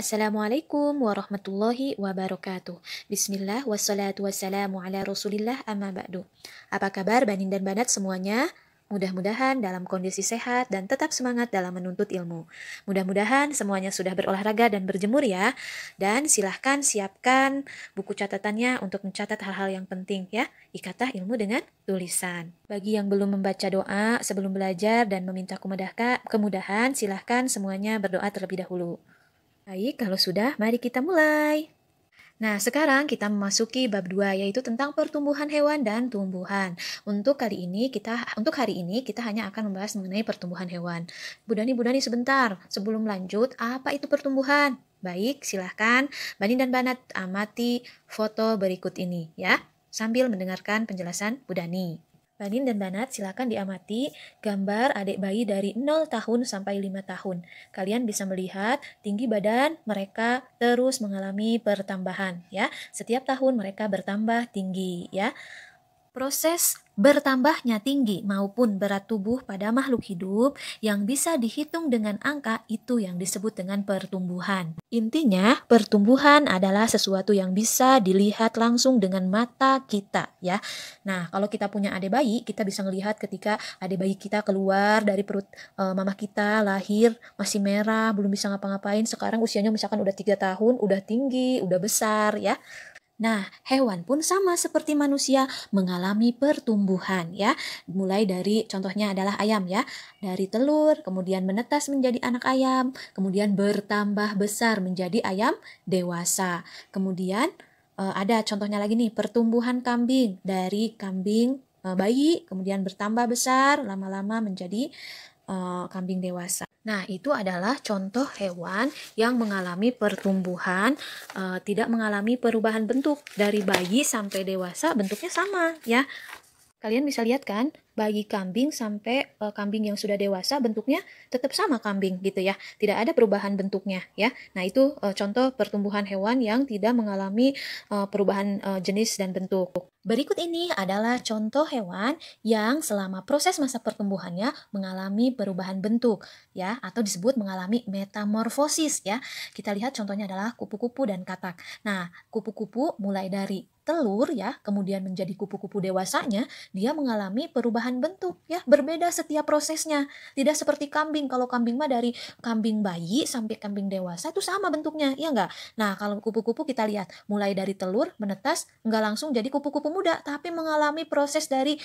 Assalamualaikum warahmatullahi wabarakatuh. Bismillah wassalatu wassalamu ala rasulillah amma ba'du. Apa kabar Banin dan Banat semuanya? Mudah-mudahan dalam kondisi sehat dan tetap semangat dalam menuntut ilmu. Mudah-mudahan semuanya sudah berolahraga dan berjemur ya. Dan silahkan siapkan buku catatannya untuk mencatat hal-hal yang penting ya. Ikatah ilmu dengan tulisan. Bagi yang belum membaca doa sebelum belajar dan meminta kemudahan, silahkan semuanya berdoa terlebih dahulu. Baik, kalau sudah, mari kita mulai. Nah, sekarang kita memasuki bab 2, yaitu tentang pertumbuhan hewan dan tumbuhan. Untuk hari ini kita hanya akan membahas mengenai pertumbuhan hewan. Budani sebentar, sebelum lanjut, apa itu pertumbuhan? Baik, silahkan Bani dan Banat amati foto berikut ini ya, sambil mendengarkan penjelasan Budani. Banin dan Banat, silakan diamati gambar adik bayi dari 0 tahun sampai 5 tahun. Kalian bisa melihat tinggi badan mereka terus mengalami pertambahan ya. Setiap tahun mereka bertambah tinggi ya. Proses bertambahnya tinggi maupun berat tubuh pada makhluk hidup yang bisa dihitung dengan angka itu yang disebut dengan pertumbuhan. Intinya, pertumbuhan adalah sesuatu yang bisa dilihat langsung dengan mata kita ya. Nah, kalau kita punya adik bayi, kita bisa melihat ketika adik bayi kita keluar dari perut mama kita, lahir masih merah, belum bisa ngapa-ngapain. Sekarang usianya misalkan udah 3 tahun, udah tinggi, udah besar ya. Nah, hewan pun sama seperti manusia mengalami pertumbuhan ya. Mulai dari contohnya adalah ayam ya. Dari telur, kemudian menetas menjadi anak ayam, kemudian bertambah besar menjadi ayam dewasa. Kemudian ada contohnya lagi nih, pertumbuhan kambing. Dari kambing bayi, kemudian bertambah besar, lama-lama menjadi kambing dewasa. Nah, itu adalah contoh hewan yang mengalami pertumbuhan, tidak mengalami perubahan bentuk. Dari bayi sampai dewasa bentuknya sama ya. Kalian bisa lihat kan, bayi kambing sampai kambing yang sudah dewasa bentuknya tetap sama kambing gitu ya. Tidak ada perubahan bentuknya ya. Nah, itu contoh pertumbuhan hewan yang tidak mengalami perubahan jenis dan bentuk. Berikut ini adalah contoh hewan yang selama proses masa pertumbuhannya mengalami perubahan bentuk ya, atau disebut mengalami metamorfosis ya. Kita lihat contohnya adalah kupu-kupu dan katak. Nah, kupu-kupu mulai dari telur ya, kemudian menjadi kupu-kupu dewasanya, dia mengalami perubahan bentuk ya, berbeda setiap prosesnya. Tidak seperti kambing. Kalau kambing mah dari kambing bayi sampai kambing dewasa itu sama bentuknya, ya enggak? Nah, kalau kupu-kupu kita lihat mulai dari telur menetas, enggak langsung jadi kupu-kupu muda, tapi mengalami proses dari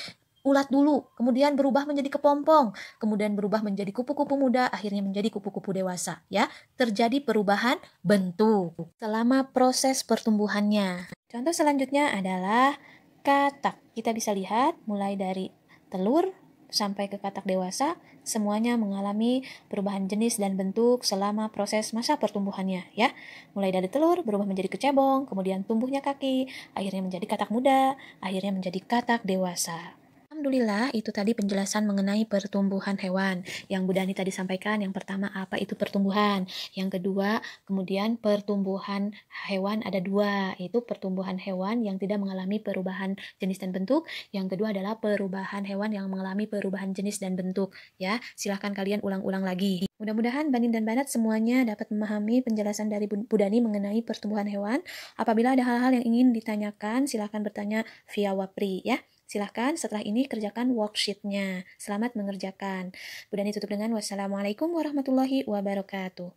ulat dulu, kemudian berubah menjadi kepompong, kemudian berubah menjadi kupu-kupu muda, akhirnya menjadi kupu-kupu dewasa ya. Terjadi perubahan bentuk selama proses pertumbuhannya. Contoh selanjutnya adalah katak. Kita bisa lihat mulai dari telur sampai ke katak dewasa, semuanya mengalami perubahan jenis dan bentuk selama proses masa pertumbuhannya ya. Mulai dari telur berubah menjadi kecebong, kemudian tumbuhnya kaki, akhirnya menjadi katak muda, akhirnya menjadi katak dewasa. Alhamdulillah, itu tadi penjelasan mengenai pertumbuhan hewan. Yang Bu Dani tadi sampaikan, yang pertama apa itu pertumbuhan. Yang kedua, kemudian pertumbuhan hewan ada dua, yaitu pertumbuhan hewan yang tidak mengalami perubahan jenis dan bentuk. Yang kedua adalah perubahan hewan yang mengalami perubahan jenis dan bentuk. Ya, silahkan kalian ulang-ulang lagi. Mudah-mudahan Banin dan Banat semuanya dapat memahami penjelasan dari Bu Dani mengenai pertumbuhan hewan. Apabila ada hal-hal yang ingin ditanyakan, silahkan bertanya via Wapri ya. Silahkan setelah ini kerjakan worksheet-nya. Selamat mengerjakan. Bu Dani tutup dengan wassalamualaikum warahmatullahi wabarakatuh.